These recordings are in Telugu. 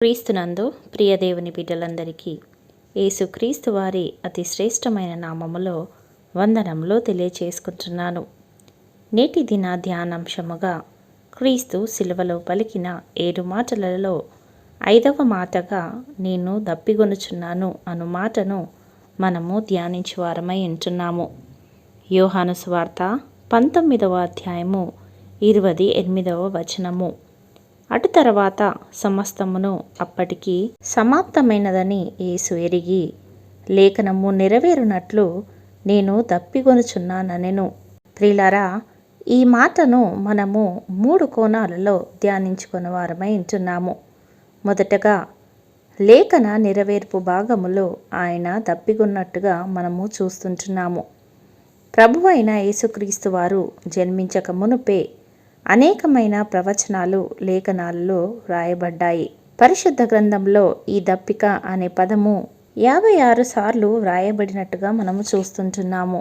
క్రీస్తునందు ప్రియ దేవుని బిడ్డలందరికీ యేసుక్రీస్తు వారి అతి శ్రేష్టమైన నామములో వందనములు తెలియచేసుకుంటున్నాను. నేటి దిన ధ్యానాంశముగా క్రీస్తు సిలువలో పలికిన 7 మాటలలో 5వ మాటగా నేను దప్పిగొనుచున్నాను అను మాటను మనము ధ్యానించువారమై ఉంటున్నాము. యోహాను సువార్త 19వ అధ్యాయము 28వ వచనము. అటు తర్వాత సమస్తమును అప్పటికి సమాప్తమైనదని యేసు ఎరిగి, లేఖనము నెరవేరునట్లు నేను దప్పిగొనుచున్నానెను. ప్రియులారా, ఈ మాటను మనము 3 కోణాలలో ధ్యానించుకుని వారమై ఉంటున్నాము. మొదటగా లేఖన నెరవేర్పు భాగములో ఆయన దప్పిగొన్నట్టుగా మనము చూస్తుంటున్నాము. ప్రభువైన యేసుక్రీస్తు వారు జన్మించక మునుపే అనేకమైన ప్రవచనాలు లేఖనాలలో వ్రాయబడ్డాయి. పరిశుద్ధ గ్రంథంలో ఈ దప్పిక అనే పదము 56 సార్లు వ్రాయబడినట్టుగా మనము చూస్తుంటున్నాము.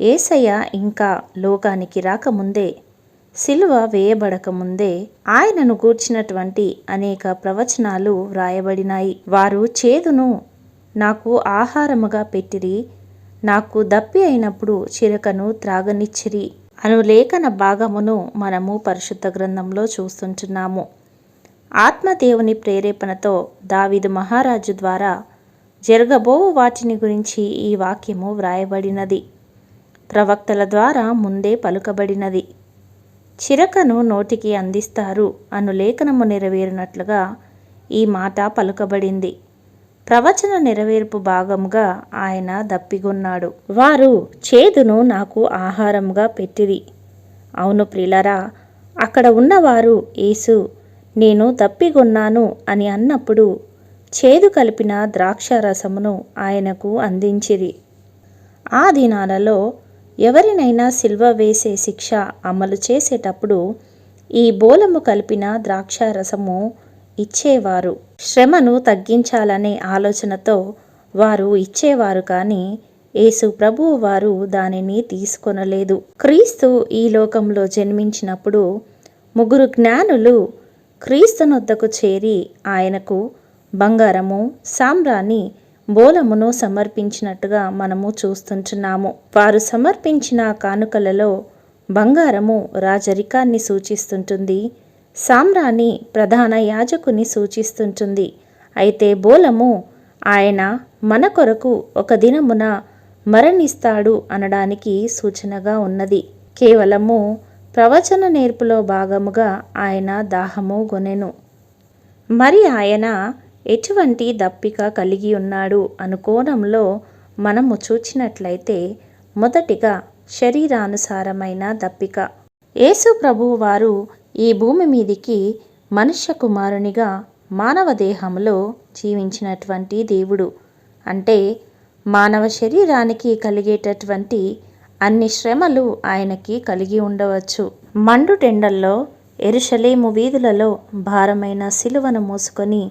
యేసయ్య ఇంకా లోకానికి రాకముందే, సిలువ వేయబడకముందే ఆయనను గూర్చినటువంటి అనేక ప్రవచనాలు వ్రాయబడినాయి. వారు చేదును నాకు ఆహారముగా పెట్టిరి, నాకు దప్పి అయినప్పుడు చిరకను త్రాగనిచ్చిరి అను లేఖన భాగమును మనము పరిశుద్ధ గ్రంథంలో చూస్తుంటున్నాము. ఆత్మదేవుని ప్రేరేపణతో దావీదు మహారాజు ద్వారా జరగబో వాటిని గురించి ఈ వాక్యము వ్రాయబడినది. ప్రవక్తల ద్వారా ముందే పలుకబడినది. చిరకను నోటికి అందిస్తారు అను లేఖనము నెరవేరినట్లుగా ఈ మాట పలుకబడింది. ప్రవచన నెరవేర్పు భాగముగా ఆయన దప్పిగొన్నాడు. వారు చేదును నాకు ఆహారముగా పెట్టిరి. అవును ప్రియులారా, అక్కడ ఉన్నవారు యేసు నేను దప్పిగొన్నాను అని అన్నప్పుడు చేదు కలిపిన ద్రాక్ష రసమును ఆయనకు అందించిరి. ఆ దినాలలో ఎవరినైనా సిల్వ వేసే శిక్ష అమలు చేసేటప్పుడు ఈ బోలము కలిపిన ద్రాక్ష రసము ఇచ్చేవారు. శ్రమను తగ్గించాలనే ఆలోచనతో వారు ఇచ్చేవారు, కానీ యేసు ప్రభువు వారు దానిని తీసుకొనలేదు. క్రీస్తు ఈ లోకంలో జన్మించినప్పుడు 3 జ్ఞానులు క్రీస్తునొద్దకు చేరి ఆయనకు బంగారము, సాంబ్రాణి, బోలమును సమర్పించినట్టుగా మనము చూస్తుంటున్నాము. వారు సమర్పించిన కానుకలలో బంగారము రాజరికాన్ని సూచిస్తుంటుంది, సాంబ్రాణి ప్రధాన యాజకుని సూచిస్తుంటుంది. అయితే బోలము ఆయన మన కొరకు ఒక దినమున మరణిస్తాడు అనడానికి సూచనగా ఉన్నది. కేవలము ప్రవచన నేర్పులో భాగముగా ఆయన దాహము గొనెను. మరి ఆయన ఎటువంటి దప్పిక కలిగి ఉన్నాడు అను కోణంలో మనము చూచినట్లయితే, మొదటిగా శరీరానుసారమైన దప్పిక. యేసు ప్రభువు వారు ఈ భూమి మీదికి మనుష్య కుమారునిగా మానవ దేహంలో జీవించినటువంటి దేవుడు. అంటే మానవ శరీరానికి కలిగేటటువంటి అన్ని శ్రమలు ఆయనకి కలిగి ఉండవచ్చు. మండుటెండల్లో యెరూషలేము వీధులలో భారమైన సిలువను మోసుకొని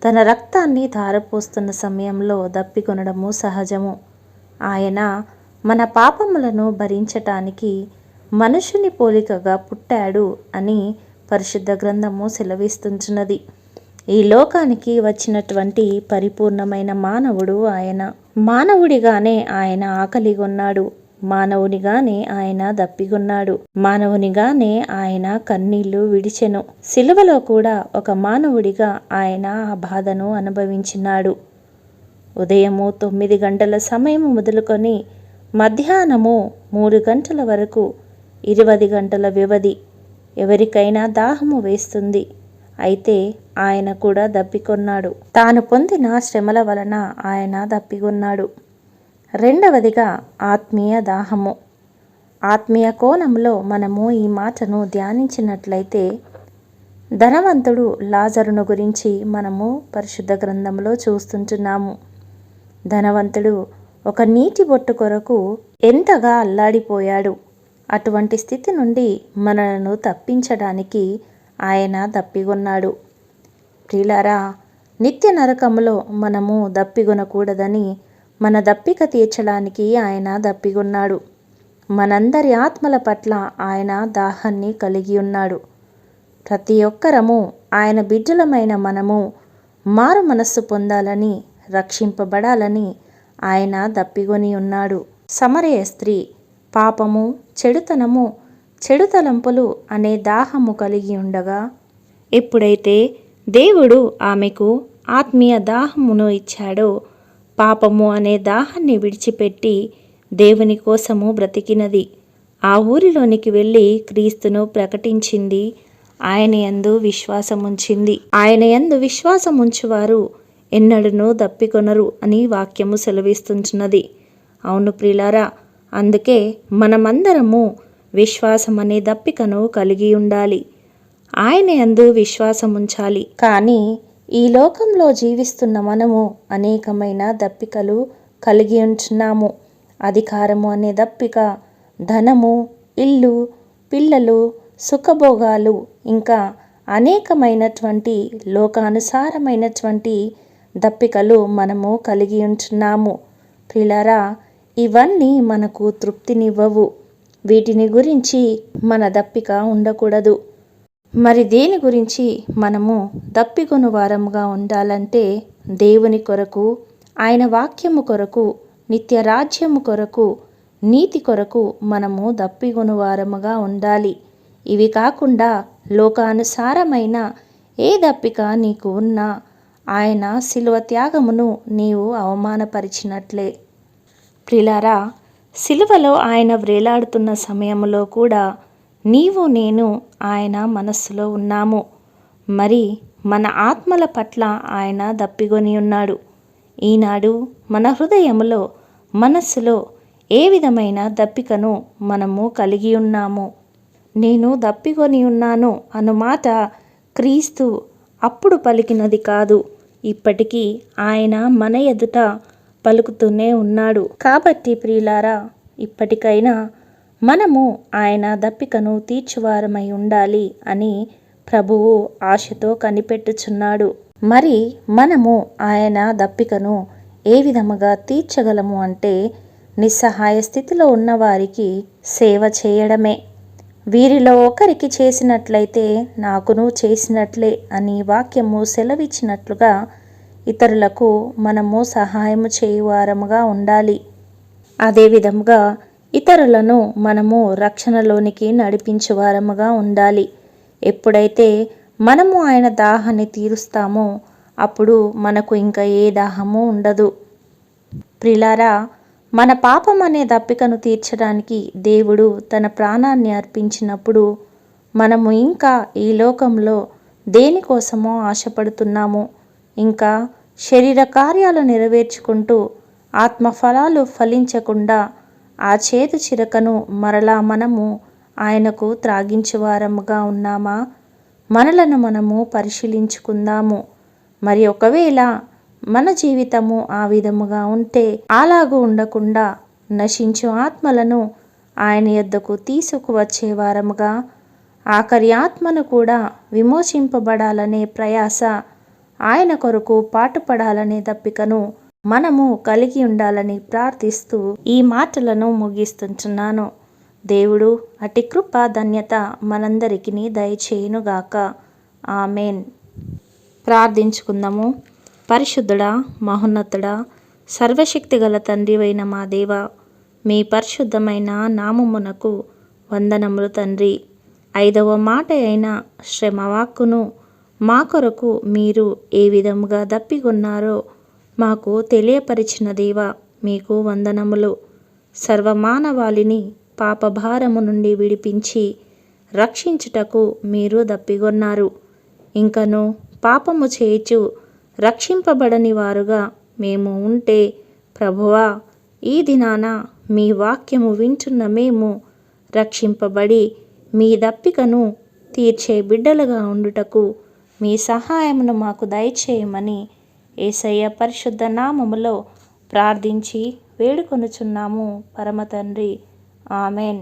తన రక్తాన్ని ధారపోస్తున్న సమయంలో దప్పికొనడము సహజము. ఆయన మన పాపములను భరించటానికి మనుషుని పోలికగా పుట్టాడు అని పరిశుద్ధ గ్రంథము సెలవిస్తుంటున్నది. ఈ లోకానికి వచ్చినటువంటి పరిపూర్ణమైన మానవుడు ఆయన. మానవుడిగానే ఆయన ఆకలిగొన్నాడు, మానవునిగానే ఆయన దప్పిగొన్నాడు, మానవునిగానే ఆయన కన్నీళ్లు విడిచెను. సిలువలో కూడా ఒక మానవుడిగా ఆయన ఆ బాధను అనుభవించినాడు. ఉదయము 9 గంటల సమయం మొదలుకొని మధ్యాహ్నము 3 గంటల వరకు 20 గంటల వ్యవధి. ఎవరికైనా దాహము వేస్తుంది, అయితే ఆయన కూడా దప్పికొన్నాడు. తాను పొందిన శ్రమల వలన ఆయన దప్పికొన్నాడు. రెండవదిగా ఆత్మీయ దాహము. ఆత్మీయ కోణంలో మనము ఈ మాటను ధ్యానించినట్లయితే, ధనవంతుడు లాజరును గురించి మనము పరిశుద్ధ గ్రంథంలో చూస్తుంటున్నాము. ధనవంతుడు ఒక నీటి బొట్టు కొరకు ఎంతగా అల్లాడిపోయాడు. అటువంటి స్థితి నుండి మనలను తప్పించడానికి ఆయన దప్పిగొన్నాడు. ప్రియులారా, నిత్య నరకములో మనము దప్పిగొనకూడదని మన దప్పిక తీర్చడానికి ఆయన దప్పిగొన్నాడు. మనందరి ఆత్మల పట్ల ఆయన దాహాన్ని కలిగి ఉన్నాడు. ప్రతి ఒక్కరము ఆయన బిడ్డలమైన మనము మారు మనస్సు పొందాలని, రక్షింపబడాలని ఆయన దప్పిగొని ఉన్నాడు. సమరయ స్త్రీ పాపము, చెడుతనము, చెడు తలంపులు అనే దాహము కలిగి ఉండగా, ఎప్పుడైతే దేవుడు ఆమెకు ఆత్మీయ దాహమును ఇచ్చాడో, పాపము అనే దాహాన్ని విడిచిపెట్టి దేవుని కోసము బ్రతికినది. ఆ ఊరిలోనికి వెళ్ళి క్రీస్తును ప్రకటించింది. ఆయన యందు విశ్వాసముంచింది. ఆయన యందు విశ్వాసముంచువారు ఎన్నడూనూ దప్పికొనరు అని వాక్యము సెలవిస్తున్నది. అవును ప్రియులారా, అందుకే మనమందరము విశ్వాసం అనే దప్పికను కలిగి ఉండాలి. ఆయన యందు విశ్వాసముంచాలి. కానీ ఈ లోకంలో జీవిస్తున్న మనము అనేకమైన దప్పికలు కలిగి ఉంటున్నాము. అధికారము అనే దప్పిక, ధనము, ఇల్లు, పిల్లలు, సుఖభోగాలు, ఇంకా అనేకమైనటువంటి లోకానుసారమైనటువంటి దప్పికలు మనము కలిగి ఉంటున్నాము. ప్రియులారా, ఇవన్నీ మనకు తృప్తినివ్వవు. వీటిని గురించి మన దప్పిక ఉండకూడదు. మరి దేని గురించి మనము దప్పికొను వారముగా ఉండాలంటే, దేవుని కొరకు, ఆయన వాక్యము కొరకు, నిత్య రాజ్యము కొరకు, నీతి కొరకు మనము దప్పికొను వారముగా ఉండాలి. ఇవి కాకుండా లోకానుసారమైన ఏ దప్పిక నీకు ఉన్నా ఆయన శిలువ త్యాగమును నీవు అవమానపరిచినట్లే. ప్రియులారా, శిలువలో ఆయన వ్రేలాడుతున్న సమయంలో కూడా నీవు నేను ఆయన మనస్సులో ఉన్నాము. మరి మన ఆత్మల పట్ల ఆయన దప్పిగొని ఉన్నాడు. ఈనాడు మన హృదయములో, మనస్సులో ఏ విధమైన దప్పికను మనము కలిగి ఉన్నాము? నేను దప్పిగొని ఉన్నాను అను మాట క్రీస్తు అప్పుడు పలికినది కాదు. ఇప్పటికీ ఆయన మన ఎదుట పలుకుతూనే ఉన్నాడు. కాబట్టి ప్రియులారా, ఇప్పటికైనా మనము ఆయన దప్పికను తీర్చువారమై ఉండాలి అని ప్రభువు ఆశతో కనిపెట్టుచున్నాడు. మరి మనము ఆయన దప్పికను ఏ విధముగా తీర్చగలము అంటే, నిస్సహాయ స్థితిలో ఉన్నవారికి సేవ చేయడమే. వీరిలో ఒకరికి చేసినట్లయితే నాకును చేసినట్లే అని వాక్యము సెలవిచ్చినట్లుగా ఇతరులకు మనము సహాయము చేయువారముగా ఉండాలి. అదేవిధముగా ఇతరులను మనము రక్షణలోనికి నడిపించువారముగా ఉండాలి. ఎప్పుడైతే మనము ఆయన దాహాన్ని తీరుస్తామో అప్పుడు మనకు ఇంకా ఏ దాహము ఉండదు. ప్రియులారా, మన పాపం అనే దప్పికను తీర్చడానికి దేవుడు తన ప్రాణాన్ని అర్పించినప్పుడు మనము ఇంకా ఈ లోకంలో దేనికోసమో ఆశపడుతున్నాము? ఇంకా శరీర కార్యాలు నెరవేర్చుకుంటూ ఆత్మఫలాలు ఫలించకుండా ఆ చేదు చిరకను మరలా మనము ఆయనకు త్రాగించువారముగా ఉన్నామా? మనలను మనము పరిశీలించుకుందాము. మరి ఒకవేళ మన జీవితము ఆ విధముగా ఉంటే, అలాగూ ఉండకుండా నశించు ఆత్మలను ఆయన యొద్దకు తీసుకువచ్చే వారముగా, ఆఖరి ఆత్మను కూడా విమోచింపబడాలనే ప్రయాస, ఆయన కొరకు పాటుపడాలనే దప్పికను మనము కలిగి ఉండాలని ప్రార్థిస్తూ ఈ మాటలను ముగిస్తుంటున్నాను. దేవుడు అటి కృప ధన్యత మనందరికీ దయచేయునుగాక. ఆమెన్. ప్రార్థించుకుందాము. పరిశుద్ధుడా, మహోన్నతుడా, సర్వశక్తిగల తండ్రివైన మా దేవ, మీ పరిశుద్ధమైన నామమునకు వందనములు తండ్రి. 5వ మాట అయిన శ్రమవాక్కును మా కొరకు మీరు ఏ విధముగా దప్పికొన్నారో మాకు తెలియపరిచిన దేవా, మీకు వందనములు. సర్వమానవాళిని పాపభారము నుండి విడిపించి రక్షించుటకు మీరు దప్పిగొన్నారు. ఇంకను పాపము చేయుచు రక్షింపబడని వారుగా మేము ఉంటే, ప్రభువా, ఈ దినాన మీ వాక్యము వింటున్న మేము రక్షింపబడి మీ దప్పికను తీర్చే బిడ్డలుగా ఉండుటకు మీ సహాయమును మాకు దయచేయమని యేసయ్య పరిశుద్ధ నామములో ప్రార్థించి వేడుకొనుచున్నాము పరమ తండ్రి. ఆమెన్.